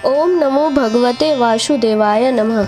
ओम नमो भगवते वासुदेवाय नमः।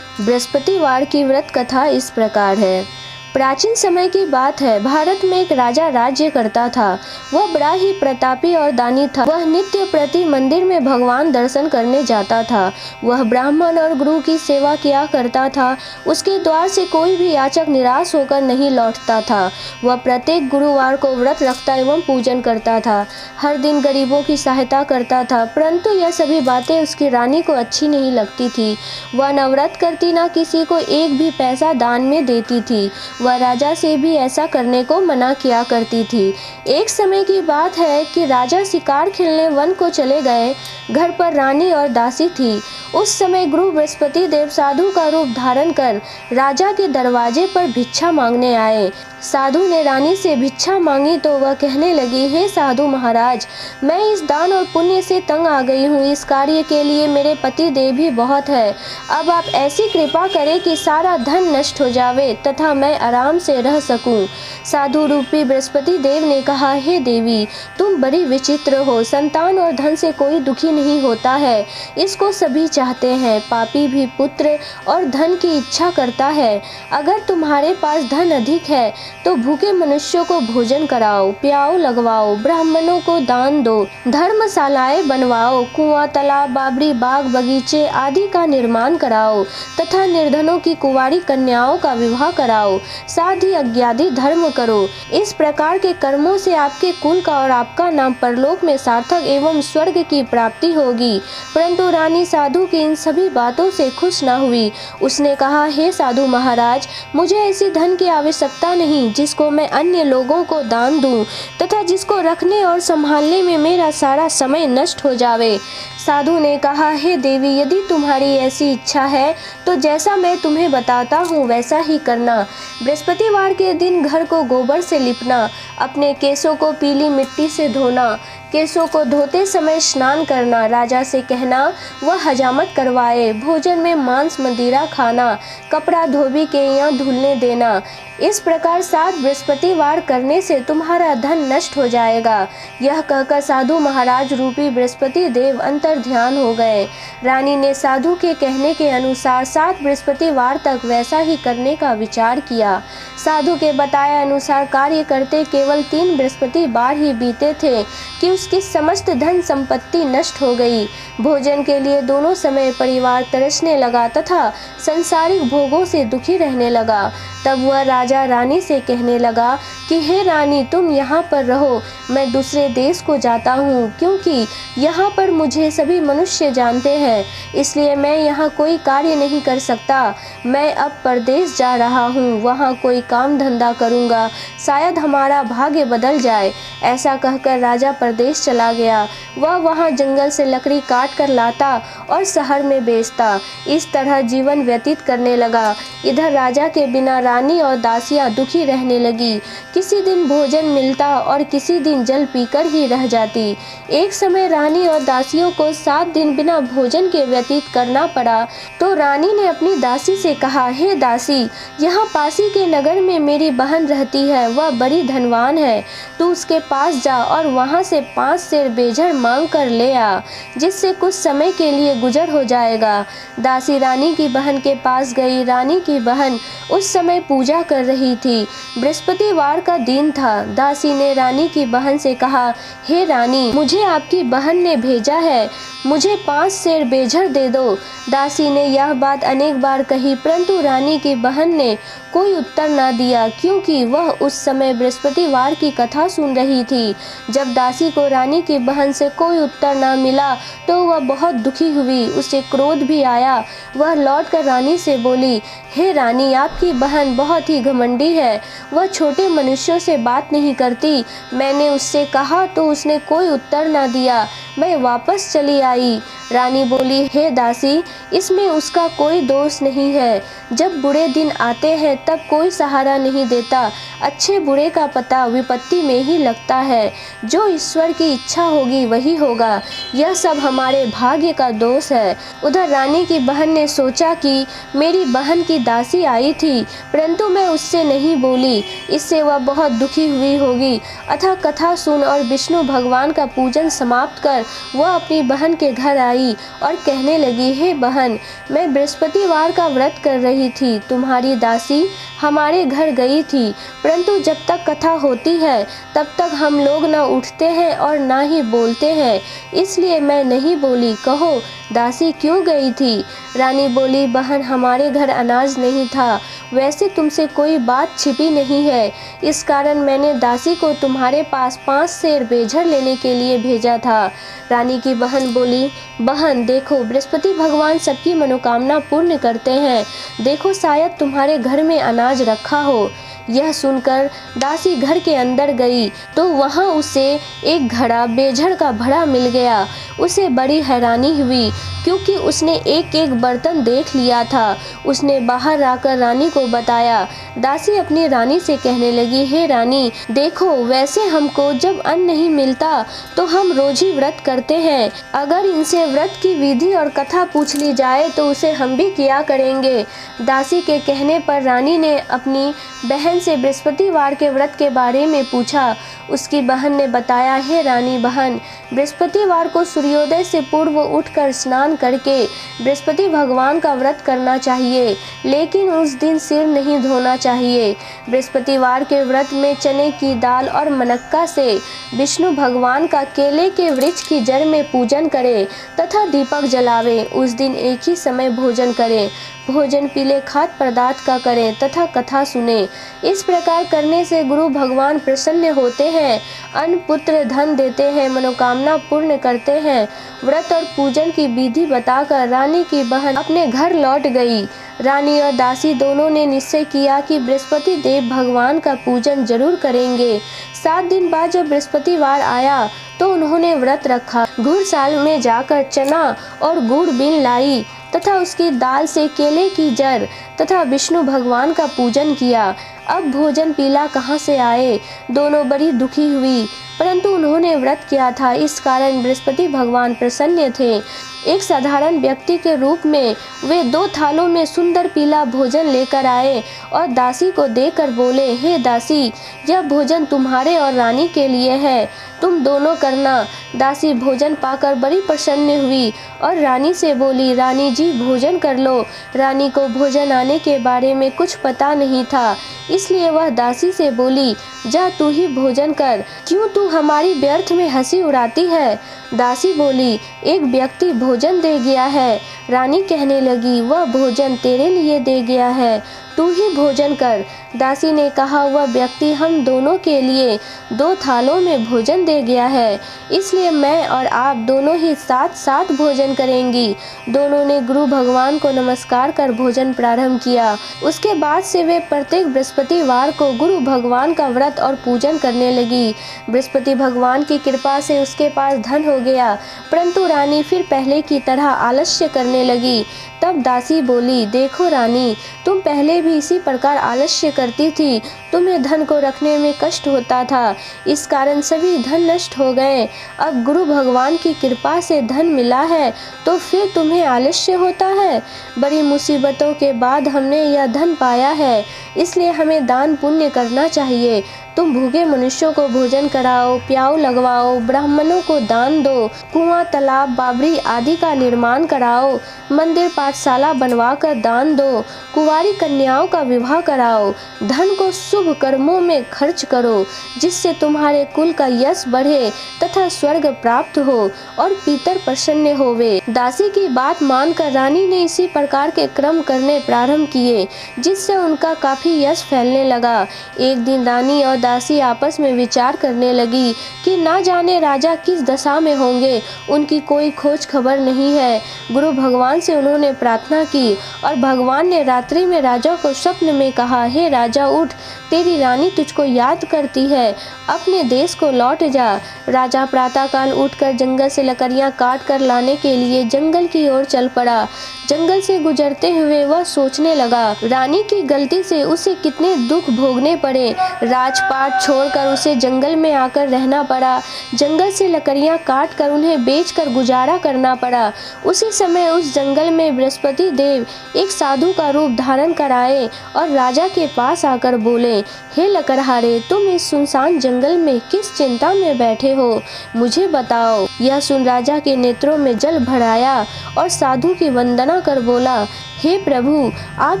बृहस्पतिवार की व्रत कथा इस प्रकार है। प्राचीन समय की बात है। भारत में एक राजा राज्य करता था। वह बड़ा ही प्रतापी और दानी था। वह नित्य प्रति मंदिर में भगवान दर्शन करने जाता था। वह ब्राह्मण और गुरु की सेवा किया करता था। उसके द्वार से कोई भी याचक निराश होकर नहीं लौटता था। वह प्रत्येक गुरुवार को व्रत रखता एवं पूजन करता था। हर दिन गरीबों की सहायता करता था। परंतु यह सभी बातें उसकी रानी को अच्छी नहीं लगती थी। वह न व्रत करती, न किसी को एक भी पैसा दान में देती थी। वह राजा से भी ऐसा करने को मना किया करती थी। एक समय की बात है कि राजा शिकार खेलने वन को चले गए। घर पर रानी और दासी थी। उस समय गुरु बृहस्पति देव साधु का रूप धारण कर राजा के दरवाजे पर भिक्षा मांगने आए। साधु ने रानी से भिक्षा मांगी तो वह कहने लगी, हे साधु महाराज, मैं इस दान और पुण्य से तंग आ गई हूँ। इस कार्य के लिए मेरे पति देव भी बहुत है। अब आप ऐसी कृपा करें कि सारा धन नष्ट हो जावे तथा मैं आराम से रह सकूं। साधु रूपी बृहस्पति देव ने कहा, हे देवी, तुम बड़ी विचित्र हो। संतान और धन से कोई दुखी नहीं होता है, इसको सभी चाहते हैं। पापी भी पुत्र और धन की इच्छा करता है। अगर तुम्हारे पास धन अधिक है तो भूखे मनुष्यों को भोजन कराओ, प्याओ लगवाओ, ब्राह्मणों को दान दो, धर्मशालाएं बनवाओ, कुआं, तालाब, बावड़ी, बाग, बगीचे आदि का निर्माण कराओ तथा निर्धनों की कुंवारी कन्याओं का विवाह कराओ। साथ ही अज्ञादि धर्म करो। इस प्रकार के कर्मों से आपके कुल का और आपका नाम परलोक में सार्थक एवं स्वर्ग की प्राप्ति होगी। परंतु रानी साधु की इन सभी बातों से खुश न हुई। उसने कहा, हे साधु महाराज, मुझे ऐसी धन की आवश्यकता नहीं जिसको मैं अन्य लोगों को दान दूं तथा जिसको रखने और संभालने में मेरा सारा समय नष्ट हो जावे। साधु ने कहा, हे देवी, यदि तुम्हारी ऐसी इच्छा है तो जैसा मैं तुम्हें बताता हूँ वैसा ही करना। बृहस्पतिवार के दिन घर को गोबर से लिपना, अपने केसों को पीली मिट्टी से धोना, केसों को धोते समय स्नान करना, राजा से कहना वह हजामत करवाए, भोजन में मांस मदिरा खाना, कपड़ा धोबी के यहाँ धुलने देना। इस प्रकार 7 बृहस्पतिवार करने से तुम्हारा धन नष्ट हो जाएगा। यह कहकर साधु महाराज रूपी बृहस्पति देव अंतर ध्यान हो गए। रानी ने साधु के कहने के अनुसार 7 बृहस्पतिवार तक वैसा ही करने का विचार किया। साधु के बताए अनुसार कार्य करते केवल 3 बृहस्पतिवार ही बीते थे कि उसकी समस्त धन संपत्ति नष्ट हो गई। भोजन के लिए दोनों समय परिवार तरसने लगा तथा संसारिक भोगों से दुखी रहने लगा। तब वह राजा रानी से कहने लगा कि हे रानी, तुम यहाँ पर रहो, मैं दूसरे देश को जाता हूँ, क्योंकि यहाँ पर मुझे सभी मनुष्य जानते हैं, इसलिए मैं यहाँ कोई कार्य नहीं कर सकता। मैं अब परदेश जा रहा हूँ, वहाँ कोई काम धंधा करूँगा, शायद हमारा भाग्य बदल जाए। ऐसा कहकर राजा परदेश चला गया। वह वहाँ जंगल से लकड़ी काट कर लाता और शहर में बेचता। इस तरह जीवन व्यतीत करने लगा। इधर राजा के बिना रानी और दासियां दुखी रहने लगी। किसी दिन भोजन मिलता और किसी दिन जल पीकर ही रह जाती। एक समय रानी और दासियों को 7 दिन बिना भोजन के व्यतीत करना पड़ा। तो रानी ने अपनी दासी से कहा, हे दासी, यहाँ पासी के नगर में मेरी बहन रहती है, वह बड़ी धनवान है। तू उसके पास जा और वहाँ से 5 सेर बेझर मांग कर ले आ, जिससे कुछ समय के लिए गुजर हो जाएगा। दासी रानी की बहन के पास गई। रानी की बहन उस समय पूजा कर रही थी। बृहस्पतिवार का दिन था। दासी ने रानी की बहन से कहा, हे रानी, मुझे आपकी बहन ने भेजा है, मुझे 5 सेर बेझर दे दो। दासी ने यह बात अनेक बार कही, परंतु रानी की बहन ने कोई उत्तर न दिया, क्योंकि वह उस समय बृहस्पतिवार की कथा सुन रही थी। जब दासी को रानी की बहन से कोई उत्तर न मिला तो वह बहुत दुखी हुई। उसे क्रोध भी आया। वह लौटकर रानी से बोली, हे रानी, आपकी बहन बहुत ही घमंडी है। वह छोटे मनुष्यों से बात नहीं करती। मैंने उससे कहा तो उसने कोई उत्तर न दिया। मैं वापस चली आई। रानी बोली, हे दासी, इसमें उसका कोई दोष नहीं है। जब बुरे दिन आते हैं तब कोई सहारा नहीं देता। अच्छे बुरे का पता विपत्ति में ही लगता है। जो ईश्वर की इच्छा होगी वही होगा। यह सब हमारे भाग्य का दोष है। उधर रानी की बहन ने सोचा कि मेरी बहन की दासी आई थी, परंतु मैं उससे नहीं बोली, इससे वह बहुत दुखी हुई होगी। अतः कथा सुन और विष्णु भगवान का पूजन समाप्त कर वह अपनी बहन के घर आई और कहने लगी, हे बहन, मैं बृहस्पतिवार का व्रत कर रही थी। तुम्हारी दासी हमारे घर गई थी, परंतु जब तक कथा होती है तब तक हम लोग न उठते हैं और ना ही बोलते हैं, इसलिए मैं नहीं बोली। कहो दासी क्यों गई थी? रानी बोली, बहन, हमारे घर अनाज नहीं था। वैसे तुमसे कोई बात छिपी नहीं है, इस कारण मैंने दासी को तुम्हारे पास 5 सेर बेझर लेने के लिए भेजा था। रानी की बहन बोली, बहन देखो, बृहस्पति भगवान सबकी मनोकामना पूर्ण करते हैं। देखो शायद तुम्हारे घर में अनाज रखा हो। यह सुनकर दासी घर के अंदर गई तो वहां उसे एक घड़ा बेझर का भरा मिल गया। उसे बड़ी हैरानी हुई क्योंकि उसने एक एक बर्तन देख लिया था। उसने बाहर आकर रानी को बताया। दासी अपनी रानी से कहने लगी, हे रानी देखो, वैसे हमको जब अन्न नहीं मिलता तो हम रोज ही व्रत करते हैं। अगर इनसे व्रत की विधि और कथा पूछ ली जाए तो उसे हम भी किया करेंगे। दासी के कहने पर रानी ने अपनी बहन से बृहस्पतिवार के व्रत के बारे में पूछा। उसकी बहन ने बताया, हे रानी बहन, बृहस्पतिवार को सूर्योदय से पूर्व उठकर स्नान करके बृहस्पति भगवान का व्रत करना चाहिए, लेकिन उस दिन सिर नहीं धोना चाहिए। बृहस्पतिवार के व्रत में चने की दाल और मनक्का से विष्णु भगवान का केले के वृक्ष की जड़ में पूजन करें तथा दीपक जलावें। उस दिन एक ही समय भोजन करें। भोजन पीले खाद्य पदार्थ का करें तथा कथा सुने। इस प्रकार करने से गुरु भगवान प्रसन्न होते हैं, अन्न पुत्र धन देते हैं, मनोकामना पूर्ण करते हैं। व्रत और पूजन की विधि बताकर रानी की बहन अपने घर लौट गई। रानी और दासी दोनों ने निश्चय किया कि बृहस्पति देव भगवान का पूजन जरूर करेंगे। 7 दिन बाद जब बृहस्पतिवार आया तो उन्होंने व्रत रखा। घुड़साल में जाकर चना और गुड़ बीन लाई तथा उसकी दाल से केले की जड़ तथा विष्णु भगवान का पूजन किया। अब भोजन पीला कहाँ से आए? दोनों बड़ी दुखी हुई, परंतु उन्होंने व्रत किया था, इस कारण बृहस्पति भगवान प्रसन्न थे। एक साधारण व्यक्ति के रूप में वे 2 थालों में सुंदर पीला भोजन लेकर आए और दासी को देकर बोले, हे दासी, यह भोजन तुम्हारे और रानी के लिए है, तुम दोनों करना। दासी भोजन पाकर बड़ी प्रसन्न हुई और रानी से बोली, रानी जी भोजन कर लो। रानी को भोजन आने के बारे में कुछ पता नहीं था, इसलिए वह दासी से बोली, जा तू ही भोजन कर, क्यों तू हमारी व्यर्थ में हंसी उड़ाती है? दासी बोली, एक व्यक्ति भोजन दे गया है। रानी कहने लगी, वह भोजन तेरे लिए दे गया है, तू ही भोजन कर। दासी ने कहा, वह व्यक्ति हम दोनों के लिए 2 थालों में भोजन दे गया है, इसलिए मैं और आप दोनों ही साथ साथ भोजन करेंगी। दोनों ने गुरु भगवान को नमस्कार कर भोजन प्रारंभ किया। उसके बाद से वे प्रत्येक बृहस्पतिवार को गुरु भगवान का व्रत और पूजन करने लगी। बृहस्पति भगवान की कृपा से उसके पास धन हो गया, परंतु रानी फिर पहले की तरह आलस्य करने लगी। तब दासी बोली, देखो रानी, तुम पहले भी इसी प्रकार आलस्य करती थी, तुम्हें धन को रखने में कष्ट होता था, इस कारण सभी धन नष्ट हो गए। अब गुरु भगवान की कृपा से धन मिला है तो फिर तुम्हें आलस्य होता है। बड़ी मुसीबतों के बाद हमने यह धन पाया है, इसलिए हमें दान पुण्य करना चाहिए। तुम भूखे मनुष्यों को भोजन कराओ, प्याऊ लगवाओ, ब्राह्मणों को दान दो, कुआं, तालाब, बावड़ी आदि का निर्माण कराओ, मंदिर पाठशाला बनवा कर दान दो, कुंवारी कन्याओं का विवाह कराओ, धन को शुभ कर्मों में खर्च करो, जिससे तुम्हारे कुल का यश बढ़े तथा स्वर्ग प्राप्त हो और पितर प्रसन्न होवे। दासी की बात मानकर रानी ने इसी प्रकार के क्रम करने प्रारंभ किए, जिससे उनका काफी यश फैलने लगा। एक दिन रानी और दासी आपस में विचार करने लगी कि ना जाने राजा किस दशा में होंगे, उनकी कोई खोज खबर नहीं है। गुरु भगवान से उन्होंने प्रार्थना की और भगवान ने रात्रि में राजा को स्वप्न में कहा, हे राजा उठ, तेरी रानी तुझको याद करती है, अपने देश को लौट जा। राजा प्रातःकाल उठकर जंगल से लकड़ियां काट कर लाने के लिए जंगल की ओर चल पड़ा। जंगल से गुजरते हुए वह सोचने लगा, रानी की गलती से उसे कितने दुख भोगने पड़े। राजपाट छोड़कर उसे जंगल में आकर रहना पड़ा। जंगल से लकड़ियां काट कर उन्हें बेचकर गुजारा करना पड़ा। उसी समय उस जंगल में बृहस्पति देव एक साधु का रूप धारण कर आए आए और राजा के पास आकर बोले, हे लकड़हारे, तुम इस सुनसान जंगल में किस चिंता में बैठे हो, मुझे बताओ। यह सुन राजा के नेत्रों में जल भर आया और साधु की वंदना कर बोला, हे प्रभु, आप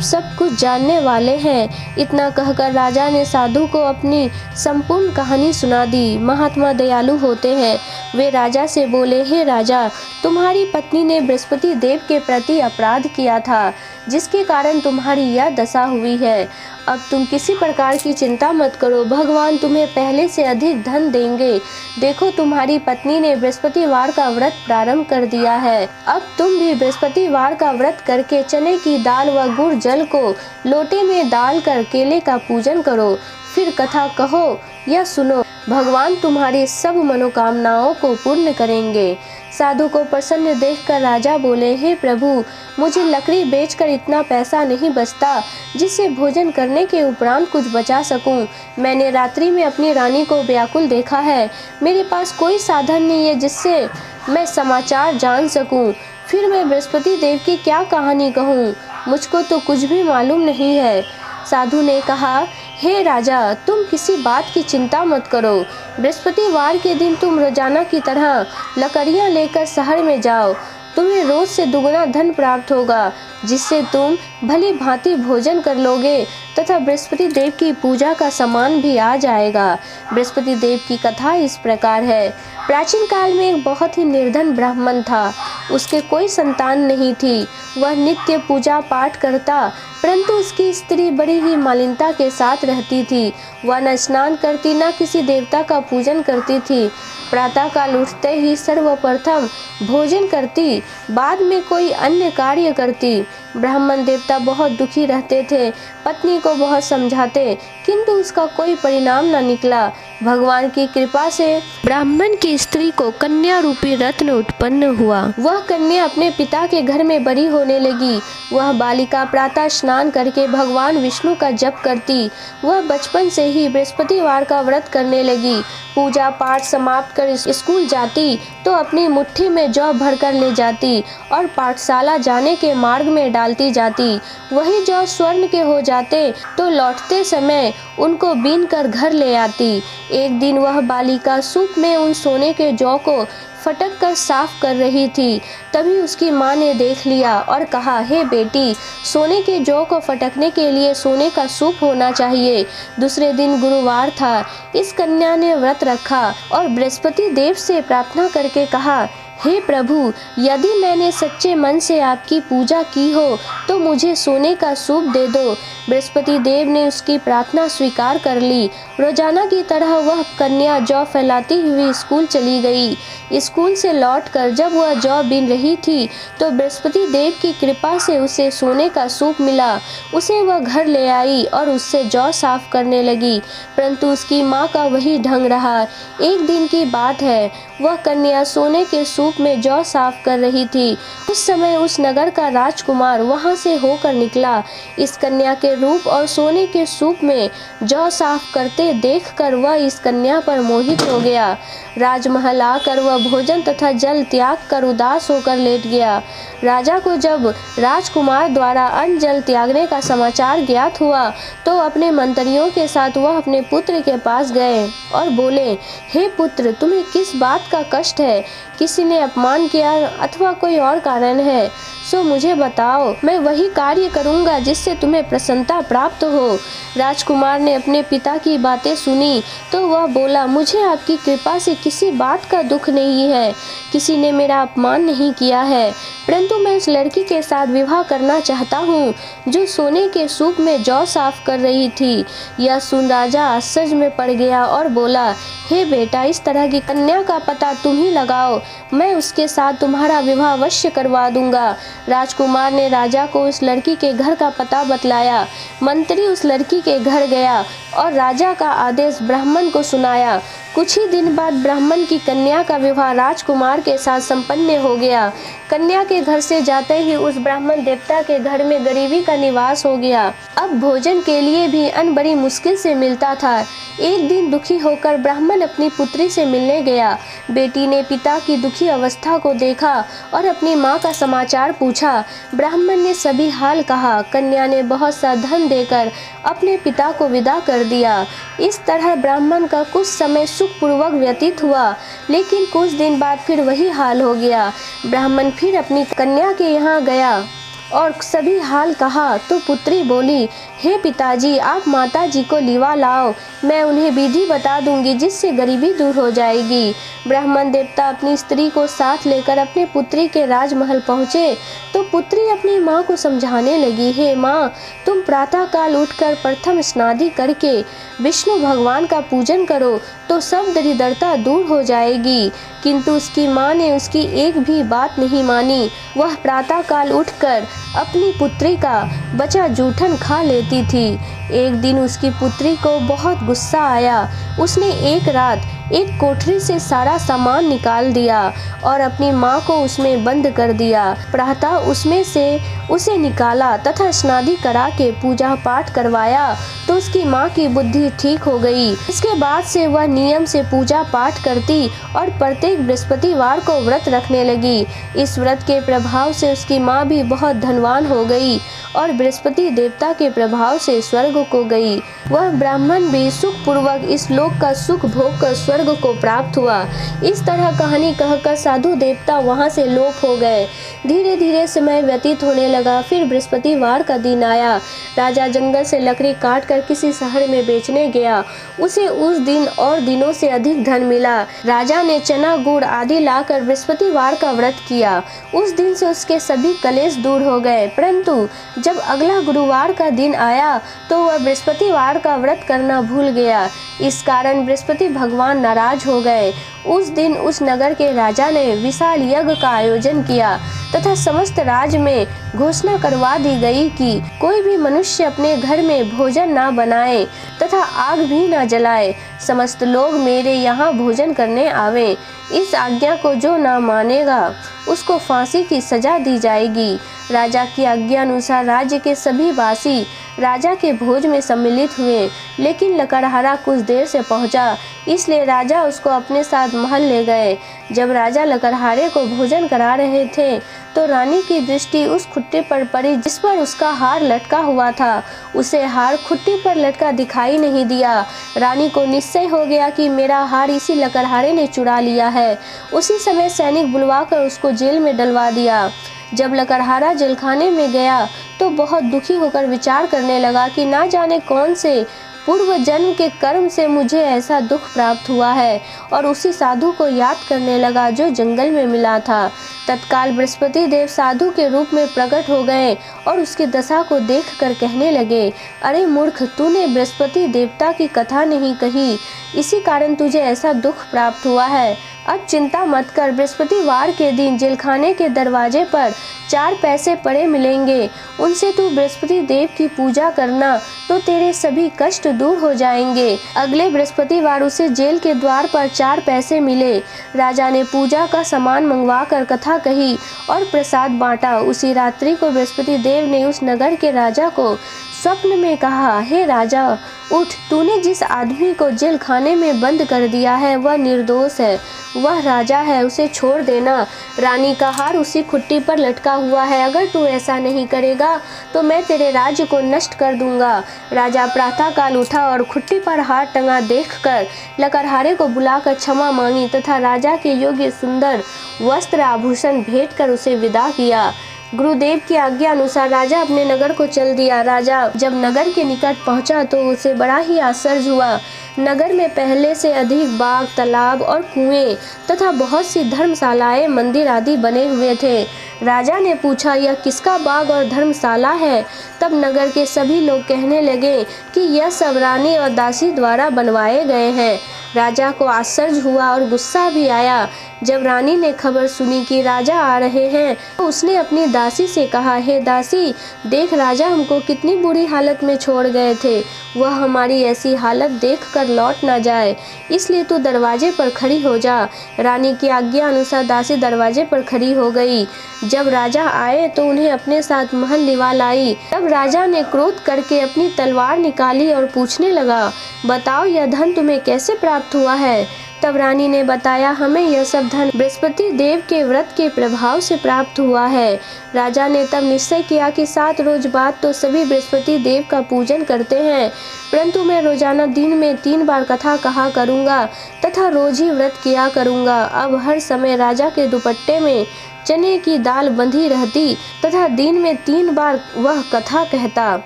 सब कुछ जानने वाले हैं। इतना कहकर राजा ने साधु को अपनी संपूर्ण कहानी सुना दी। महात्मा दयालु होते हैं। वे राजा से बोले, हे राजा, तुम्हारी पत्नी ने बृहस्पति देव के प्रति अपराध किया था, जिसके कारण तुम्हारी यह दशा हुई है। अब तुम किसी प्रकार की चिंता मत करो, भगवान तुम्हें पहले से अधिक धन देंगे। देखो, तुम्हारी पत्नी ने बृहस्पतिवार का व्रत प्रारंभ कर दिया है। अब तुम भी बृहस्पतिवार का व्रत करके चने की दाल व गुड़ जल को लोटे में डालकर केले का पूजन करो। फिर कथा कहो या सुनो, भगवान तुम्हारी सब मनोकामनाओं को पूर्ण करेंगे। साधु को प्रसन्न देखकर राजा बोले, हे प्रभु, मुझे लकड़ी बेचकर इतना पैसा नहीं बचता जिससे भोजन करने के उपरांत कुछ बचा सकूं। मैंने रात्रि में अपनी रानी को व्याकुल देखा है। मेरे पास कोई साधन नहीं है जिससे मैं समाचार जान सकूं। फिर मैं बृहस्पति देव की क्या कहानी कहूँ, मुझको तो कुछ भी मालूम नहीं है। साधु ने कहा, हे राजा, तुम किसी बात की चिंता मत करो। बृहस्पतिवार के दिन तुम रोजाना की तरह लकड़ियाँ लेकर शहर में जाओ। तुम्हें रोज से दुगना धन प्राप्त होगा, जिससे तुम भली भांति भोजन कर लोगे तथा बृहस्पति देव की पूजा का सामान भी आ जाएगा। बृहस्पति देव की कथा इस प्रकार है। प्राचीन काल में एक बहुत ही निर्धन ब्राह्मण था। उसके कोई संतान नहीं थी। वह नित्य पूजा पाठ करता, परंतु उसकी स्त्री बड़ी ही मलिनता के साथ रहती थी। वह न स्नान करती, न किसी देवता का पूजन करती थी। प्रातःकाल उठते ही सर्वप्रथम भोजन करती, बाद में कोई अन्य कार्य करती। ब्राह्मण देवता बहुत दुखी रहते थे। पत्नी को बहुत समझाते, किंतु उसका कोई परिणाम न निकला। भगवान की कृपा से ब्राह्मण की स्त्री को कन्या रूपी रत्न उत्पन्न हुआ। वह कन्या अपने पिता के घर में बड़ी होने लगी। वह बालिका प्रातः स्नान करके भगवान विष्णु का जप करती। वह बचपन से ही बृहस्पतिवार का व्रत करने लगी। पूजा पाठ समाप्त कर स्कूल जाती तो अपनी मुट्ठी में जौ भरकर ले जाती और पाठशाला जाने के मार्ग में डालती जाती। वही जौ स्वर्ण के हो जाते तो लौटते समय उनको बीन कर घर ले आती। एक दिन वह बालिका सूप में उन सोने के जौ को फटक कर साफ कर रही थी। तभी उसकी माँ ने देख लिया और कहा, हे बेटी, सोने के जौ को फटकने के लिए सोने का सूप होना चाहिए। दूसरे दिन गुरुवार था। इस कन्या ने व्रत रखा और बृहस्पति देव से प्रार्थना करके कहा, हे प्रभु, यदि मैंने सच्चे मन से आपकी पूजा की हो तो मुझे सोने का सूप दे दो। बृहस्पति देव ने उसकी प्रार्थना स्वीकार कर ली। रोजाना की तरह वह कन्या जौ फैलाती हुई स्कूल चली गई। स्कूल से लौटकर जब वह जौ बीन रही थी तो बृहस्पति देव की कृपा से उसे सोने का सूप मिला। उसे वह घर ले आई और उससे जौ साफ करने लगी, परंतु उसकी माँ का वही ढंग रहा। एक दिन की बात है, वह कन्या सोने के सूप में जौ साफ कर रही थी। उस समय उस नगर का राजकुमार वहां से होकर निकला। इस कन्या के रूप और सोने के सूप में जौ साफ करते देखकर वह इस कन्या पर मोहित हो गया। राजमहल आकर वह भोजन तथा जल त्याग कर उदास होकर लेट गया। राजा को जब राजकुमार द्वारा अन्न जल त्यागने का समाचार ज्ञात हुआ तो अपने मंत्रियों के साथ वह अपने पुत्र के पास गए और बोले, हे पुत्र, तुम्हें किस बात का कष्ट है? किसी ने अपमान किया अथवा कोई और कारण है? सो मुझे बताओ, मैं वही कार्य करूंगा जिससे तुम्हें प्रसन्नता प्राप्त हो। राजकुमार ने अपने पिता की बातें सुनी तो वह बोला, मुझे आपकी कृपा से किसी बात का दुख नहीं है। किसी ने मेरा अपमान नहीं किया है, परंतु मैं उस लड़की के साथ विवाह करना चाहता हूँ जो सोने के सूप में जौ साफ कर रही थी। यह सुन राजा आश्चर्य में पड़ गया और बोला, हे बेटा, इस तरह की कन्या का पता तुम ही लगाओ, मैं उसके साथ तुम्हारा विवाह अवश्य करवा दूंगा। राजकुमार ने राजा को उस लड़की के घर का पता बतलाया। मंत्री उस लड़की के घर गया और राजा का आदेश ब्राह्मण को सुनाया। कुछ ही दिन बाद ब्राह्मण की कन्या का विवाह राजकुमार के साथ संपन्न हो गया। कन्या के घर से जाते ही उस ब्राह्मण देवता के घर में गरीबी का निवास हो गया। अब भोजन के लिए भी अन्न बड़ी मुश्किल से मिलता था। एक दिन दुखी होकर ब्राह्मण अपनी पुत्री से मिलने गया। बेटी ने पिता की दुखी अवस्था को देखा और अपनी माँ का समाचार पूछा। ब्राह्मण ने सभी हाल कहा। कन्या ने बहुत सा धन देकर अपने पिता को विदा कर दिया। इस तरह ब्राह्मण का कुछ समय सुखपूर्वक व्यतीत हुआ, लेकिन कुछ दिन बाद फिर वही हाल हो गया। ब्राह्मण फिर अपनी कन्या के यहाँ गया और सभी हाल कहा तो पुत्री बोली, हे पिताजी, आप माताजी को लिवा लाओ, मैं उन्हें विधि बता दूंगी जिससे गरीबी दूर हो जाएगी। ब्राह्मण देवता अपनी स्त्री को साथ लेकर अपने पुत्री के राजमहल पहुँचे तो पुत्री अपनी माँ को समझाने लगी, हे माँ, तुम प्रातःकाल उठकर प्रथम स्नादि करके विष्णु भगवान का पूजन करो तो सब दरिद्रता दूर हो जाएगी। किंतु उसकी माँ ने उसकी एक भी बात नहीं मानी। वह प्रातःकाल उठकर अपनी पुत्री का बचा जूठन खा लेती थी। एक दिन उसकी पुत्री को बहुत गुस्सा आया। उसने एक रात एक कोठरी से सारा सामान निकाल दिया और अपनी माँ को उसमें बंद कर दिया। प्रातः उसमें से उसे निकाला तथा स्नादि करा के पूजा पाठ करवाया तो उसकी माँ की बुद्धि ठीक हो गई। इसके बाद से वह नियम से पूजा पाठ करती और प्रत्येक बृहस्पतिवार को व्रत रखने लगी। इस व्रत के प्रभाव से उसकी माँ भी बहुत धनवान हो गई और बृहस्पति देवता के प्रभाव से स्वर्ग को गई। वह ब्राह्मण भी सुखपूर्वक इस लोक का सुख भोग कर स्वर्ग को प्राप्त हुआ। इस तरह कहानी कहकर साधु देवता वहां से लोप हो गए। धीरे धीरे समय व्यतीत होने लगा। फिर बृहस्पतिवार का दिन आया। राजा जंगल से लकड़ी काट कर किसी शहर में बेचने गया। उसे उस दिन और दिनों से अधिक धन मिला। राजा ने चना गुड़ आदि लाकर बृहस्पतिवार का व्रत किया। उस दिन से उसके सभी कलेश दूर हो गए। परंतु जब अगला गुरुवार का दिन आया तो वह बृहस्पतिवार का व्रत करना भूल गया। इस कारण बृहस्पति भगवान नाराज हो गए। उस दिन उस नगर के राजा ने विशाल यज्ञ का आयोजन किया तथा समस्त राज्य में घोषणा करवा दी गई कि कोई भी मनुष्य अपने घर में भोजन ना बनाए तथा आग भी ना जलाए। समस्त लोग मेरे यहाँ भोजन करने आवे। इस आज्ञा को जो ना मानेगा उसको फांसी की सजा दी जाएगी। राजा की आज्ञा अनुसार राज्य के सभी वासी राजा के भोज में सम्मिलित हुए, लेकिन लकड़हारा कुछ देर से पहुंचा, इसलिए राजा उसको अपने साथ महल ले गए। जब राजा लकड़हारे को भोजन करा रहे थे तो रानी की दृष्टि उस खुट्टे पर पड़ी जिस पर उसका हार लटका हुआ था। उसे हार खुट्टी पर लटका दिखाई नहीं दिया। रानी को निश्चय हो गया कि मेरा हार इसी लकड़हारे ने चुरा लिया है। उसी समय सैनिक बुलवाकर उसको जेल में डलवा दिया। जब लकड़हारा जेलखाने में गया तो बहुत दुखी होकर विचार करने लगा कि ना जाने कौन से पूर्व जन्म के कर्म से मुझे ऐसा दुख प्राप्त हुआ है, और उसी साधु को याद करने लगा जो जंगल में मिला था। तत्काल बृहस्पति देव साधु के रूप में प्रकट हो गए और उसकी दशा को देखकर कहने लगे, अरे मूर्ख, तूने बृहस्पति देवता की कथा नहीं कही, इसी कारण तुझे ऐसा दुख प्राप्त हुआ है। अब चिंता मत कर, बृहस्पतिवार के दिन जेलखाने के दरवाजे पर 4 पैसे पड़े मिलेंगे, उनसे तू बृहस्पति देव की पूजा करना तो तेरे सभी कष्ट दूर हो जाएंगे। अगले बृहस्पतिवार उसे जेल के द्वार पर 4 पैसे मिले। राजा ने पूजा का सामान मंगवा कर कथा कही और प्रसाद बांटा। उसी रात्रि को बृहस्पति देव ने उस नगर के राजा को स्वप्न में कहा, हे राजा, उठ, तूने जिस आदमी को जेल खाने में बंद कर दिया है वह निर्दोष है, वह राजा है, उसे छोड़ देना। रानी का हार उसी खुट्टी पर लटका हुआ है, अगर तू ऐसा नहीं करेगा तो मैं तेरे राज्य को नष्ट कर दूंगा। राजा प्रातःकाल उठा और खुट्टी पर हार टंगा देखकर लकड़हारे को बुलाकर क्षमा मांगी तथा राजा के योग्य सुंदर वस्त्र आभूषण भेंट कर उसे विदा किया। गुरुदेव की आज्ञा अनुसार राजा अपने नगर को चल दिया। राजा जब नगर के निकट पहुंचा तो उसे बड़ा ही आश्चर्य हुआ। नगर में पहले से अधिक बाग, तालाब और कुएं तथा बहुत सी धर्मशालाएं, मंदिर आदि बने हुए थे। राजा ने पूछा, यह किसका बाग और धर्मशाला है? तब नगर के सभी लोग कहने लगे कि यह सब रानी और दासी द्वारा बनवाए गए हैं। राजा को आश्चर्य हुआ और गुस्सा भी आया। जब रानी ने खबर सुनी कि राजा आ रहे हैं तो उसने अपनी दासी से कहा, हे दासी, देख राजा हमको कितनी बुरी हालत में छोड़ गए थे, वह हमारी ऐसी हालत देखकर लौट ना जाए, इसलिए तू दरवाजे पर खड़ी हो जा। रानी की आज्ञा अनुसार दासी दरवाजे पर खड़ी हो गई। जब राजा आए तो उन्हें अपने साथ महल लिवा लाई। तब राजा ने क्रोध करके अपनी तलवार निकाली और पूछने लगा, बताओ यह धन तुम्हें कैसे प्राप्त हुआ है? तब रानी ने बताया, हमें यह सब धन बृहस्पति देव के व्रत के प्रभाव से प्राप्त हुआ है। राजा ने तब निश्चय किया कि 7 रोज बाद तो सभी बृहस्पति देव का पूजन करते हैं, परंतु मैं रोजाना दिन में 3 बार कथा कहा करूँगा तथा रोज ही व्रत किया करूँगा। अब हर समय राजा के दुपट्टे में चने की दाल बंधी रहती तथा दिन में 3 बार वह कथा कहता।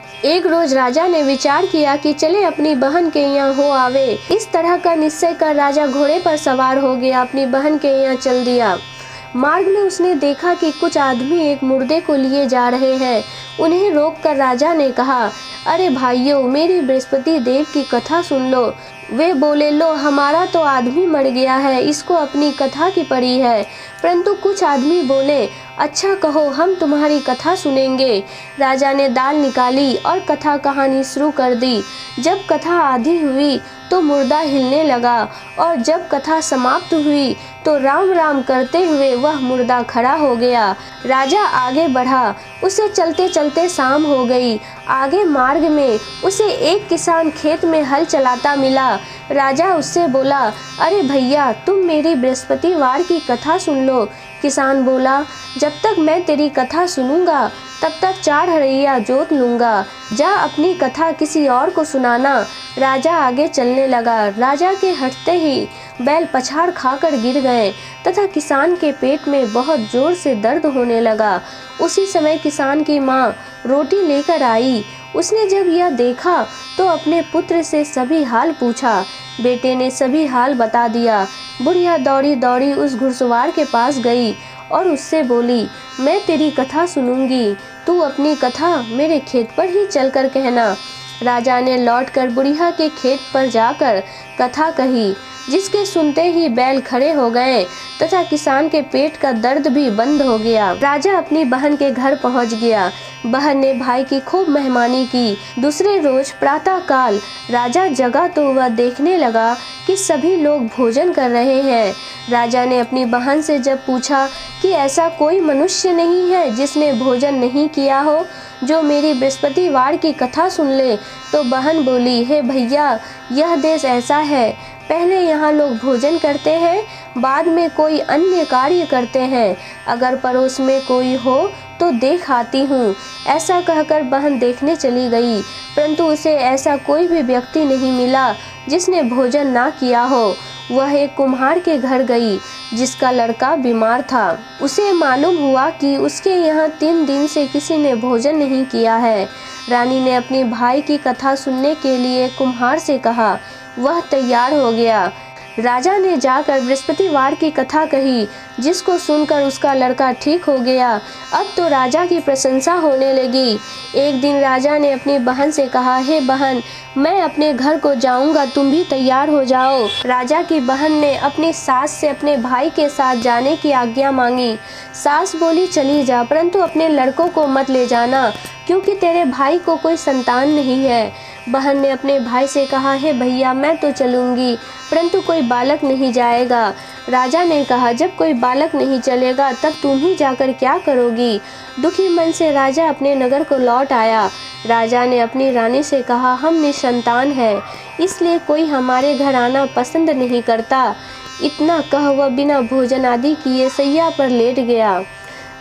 एक रोज राजा ने विचार किया कि चले अपनी बहन के यहाँ हो आवे। इस तरह का निश्चय कर राजा घोड़े पर सवार हो गया, अपनी बहन के यहाँ चल दिया। मार्ग में उसने देखा कि कुछ आदमी एक मुर्दे को लिए जा रहे हैं। उन्हें रोककर राजा ने कहा, अरे भाइयों, मेरी बृहस्पति देव की कथा सुन लो। वे बोले, लो हमारा तो आदमी मर गया है, इसको अपनी कथा की पड़ी है। परंतु कुछ आदमी बोले, अच्छा कहो, हम तुम्हारी कथा सुनेंगे। राजा ने दाल निकाली और कथा कहानी शुरू कर दी। जब कथा आधी हुई तो मुर्दा हिलने लगा और जब कथा समाप्त हुई तो राम राम करते हुए वह मुर्दा खड़ा हो गया। राजा आगे बढ़ा, उसे चलते चलते शाम हो गई। आगे मार्ग में उसे एक किसान खेत में हल चलाता मिला। राजा उससे बोला, अरे भैया, तुम मेरी बृहस्पतिवार की कथा सुन लो। किसान बोला, जब तक मैं तेरी कथा सुनूंगा तब तक 4 हरैया जोत लूंगा, जा अपनी कथा किसी और को सुनाना। राजा आगे चलने लगा। राजा के हटते ही बैल पछाड़ खाकर गिर गए तथा किसान के पेट में बहुत जोर से दर्द होने लगा। उसी समय किसान की माँ रोटी लेकर आई। उसने जब यह देखा तो अपने पुत्र से सभी हाल पूछा। बेटे ने सभी हाल बता दिया। बुढ़िया दौड़ी दौड़ी उस घुड़सवार के पास गई और उससे बोली, मैं तेरी कथा सुनूंगी, तू अपनी कथा मेरे खेत पर ही चलकर कहना। राजा ने लौटकर बुढ़िया के खेत पर जाकर कथा कही, जिसके सुनते ही बैल खड़े हो गए तथा किसान के पेट का दर्द भी बंद हो गया। राजा अपनी बहन के घर पहुंच गया। बहन ने भाई की खूब मेहमानी की। दूसरे रोज प्रातः काल राजा जगा तो वह देखने लगा कि सभी लोग भोजन कर रहे हैं। राजा ने अपनी बहन से जब पूछा कि ऐसा कोई मनुष्य नहीं है जिसने भोजन नहीं किया हो, जो मेरी बृहस्पतिवार की कथा सुन ले, तो बहन बोली, हे भैया, यह देश ऐसा है, पहले यहाँ लोग भोजन करते हैं, बाद में कोई अन्य कार्य करते हैं। अगर पड़ोस में कोई हो तो देख आती हूँ। ऐसा कहकर बहन देखने चली गई, परंतु उसे ऐसा कोई भी व्यक्ति नहीं मिला जिसने भोजन ना किया हो। वह एक कुम्हार के घर गई जिसका लड़का बीमार था। उसे मालूम हुआ कि उसके यहाँ 3 दिन से किसी ने भोजन नहीं किया है। रानी ने अपनी भाई की कथा सुनने के लिए कुम्हार से कहा। वह तैयार हो गया। राजा ने जाकर बृहस्पतिवार की कथा कही, जिसको सुनकर उसका लड़का ठीक हो गया। अब तो राजा की प्रशंसा होने लगी। एक दिन राजा ने अपनी बहन से कहा, हे बहन, मैं अपने घर को जाऊंगा, तुम भी तैयार हो जाओ। राजा की बहन ने अपनी सास से अपने भाई के साथ जाने की आज्ञा मांगी। सास बोली, चली जा, परंतु अपने लड़कों को मत ले जाना, क्योंकि तेरे भाई को कोई संतान नहीं है। बहन ने अपने भाई से कहा, हे भैया, मैं तो चलूंगी, परंतु कोई बालक नहीं जाएगा। राजा ने कहा, जब कोई बालक नहीं चलेगा तब तुम ही जाकर क्या करोगी। दुखी मन से राजा अपने नगर को लौट आया। राजा ने अपनी रानी से कहा, हम निसंतान हैं, इसलिए कोई हमारे घर आना पसंद नहीं करता। इतना कह वह बिना भोजन आदि किए सैया पर लेट गया।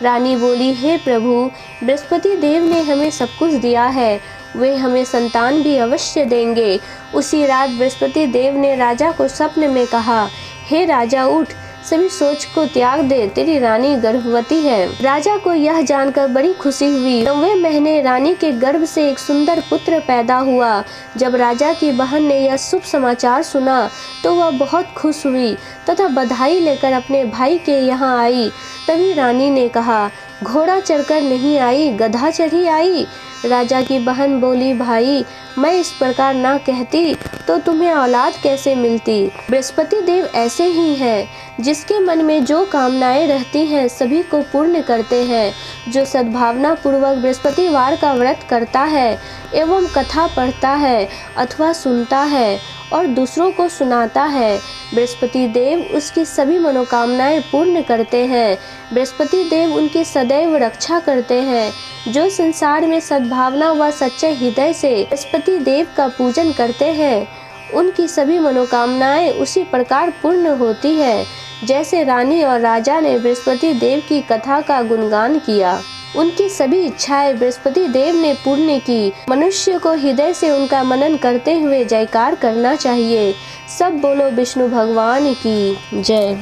रानी बोली, हे प्रभु, बृहस्पति देव ने हमें सब कुछ दिया है, वे हमें संतान भी अवश्य देंगे। उसी रात बृहस्पति देव ने राजा को स्वप्न में कहा, हे राजा, उठ, सभी सोच को त्याग दे, तेरी रानी गर्भवती है। राजा को यह जानकर बड़ी खुशी हुई। 9वें महीने रानी के गर्भ से एक सुंदर पुत्र पैदा हुआ। जब राजा की बहन ने यह शुभ समाचार सुना तो वह बहुत खुश हुई तथा बधाई लेकर अपने भाई के यहाँ आई। तभी रानी ने कहा, घोड़ा चढ़कर नहीं आई, गधा चढ़ी आई। राजा की बहन बोली, भाई मैं इस प्रकार ना कहती तो तुम्हें औलाद कैसे मिलती। बृहस्पति देव ऐसे ही हैं, जिसके मन में जो कामनाएं रहती हैं सभी को पूर्ण करते हैं। जो सद्भावना पूर्वक बृहस्पतिवार का व्रत करता है एवं कथा पढ़ता है अथवा सुनता है और दूसरों को सुनाता है, बृहस्पति देव उसकी सभी मनोकामनाएं पूर्ण करते हैं। बृहस्पति देव उनकी सदैव रक्षा करते हैं। जो संसार में सद्भावना व सच्चे हृदय से बृहस्पति देव का पूजन करते हैं, उनकी सभी मनोकामनाएं उसी प्रकार पूर्ण होती है जैसे रानी और राजा ने बृहस्पति देव की कथा का गुणगान किया। उनकी सभी इच्छाएं बृहस्पति देव ने पूर्ण की। मनुष्य को हृदय से उनका मनन करते हुए जयकार करना चाहिए। सब बोलो विष्णु भगवान की जय।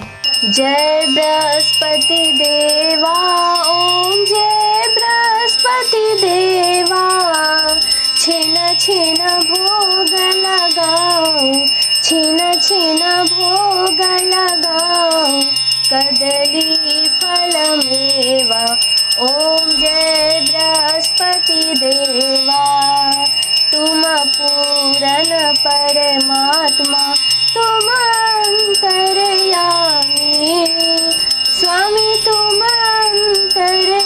जय बृहस्पति देवा, ओम जय बृहस्पति देवा। छिन छिन भोग लगाओ, छिन छिन भोग लगाओ, कदली फल मेवा। ओम जय बृहस्पति देवा। तुम पूरन परमात्मा, तुम अंतर्यामी, स्वामी तुम अंतर्यामी।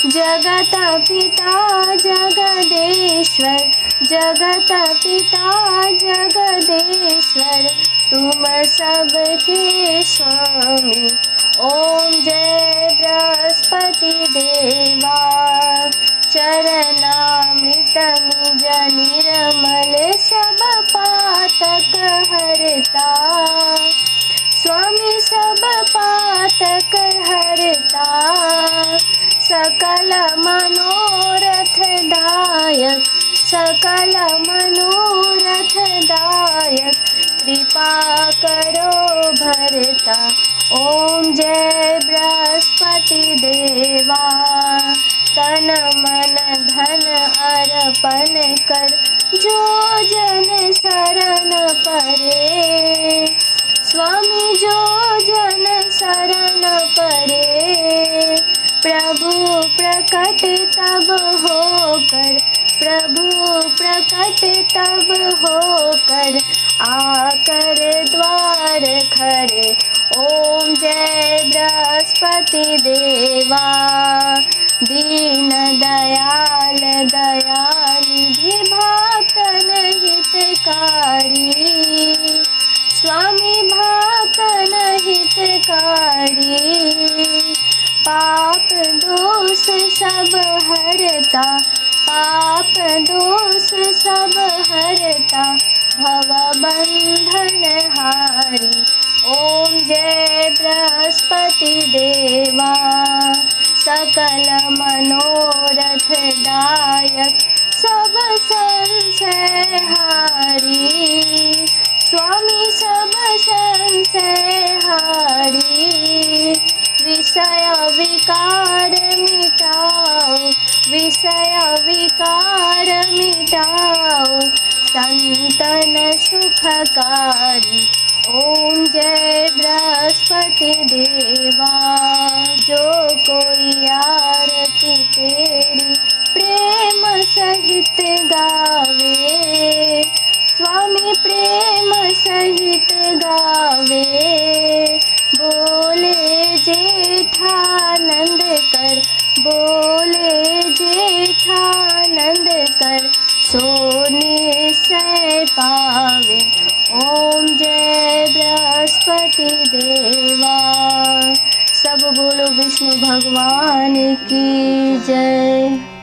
जगत पिता जगदेश्वर, जगत पिता जगदेश्वर, तुम सबके स्वामी। ओम जय बृहस्पति देवा। चरणामृत निज निर्मल सब पातक हरता, स्वामी सब पातक हरता। सकल मनोरथ दायक, सकल मनोरथ दायक, कृपा करो भरता। ओम जय बृहस्पति देवा। तन मन धन अर्पण कर, जो जन शरण परे, स्वामी जो जन शरण परे। प्रभु प्रकट तब होकर, प्रभु प्रकट तब होकर, आकर द्वार खड़े। ओम जय बृहस्पति देवा। दीन दयाल दयानिधि भक्तन हितकारी, स्वामी भक्तन हितकारी। पाप दोष सब हरता, पाप दोष सब हरता, भव बंधन हारी। ओम जय बृहस्पति देवा। सकल मनोरथ दायक, सब संशय हारी, स्वामी सब संशय हारी। विषय विकार मिटाओ, विषय विकार मिटाओ, संतन सुखकारी। ओम जय बृहस्पति देवा। जो कोई आरती तेरी प्रेम सहित गावे, स्वामी प्रेम सहित गावे। बोले जेठानंद कर, बोले जेठानंद कर, सोने से पावे। ओम जय बृहस्पति देवा। सब बोलो विष्णु भगवान की जय।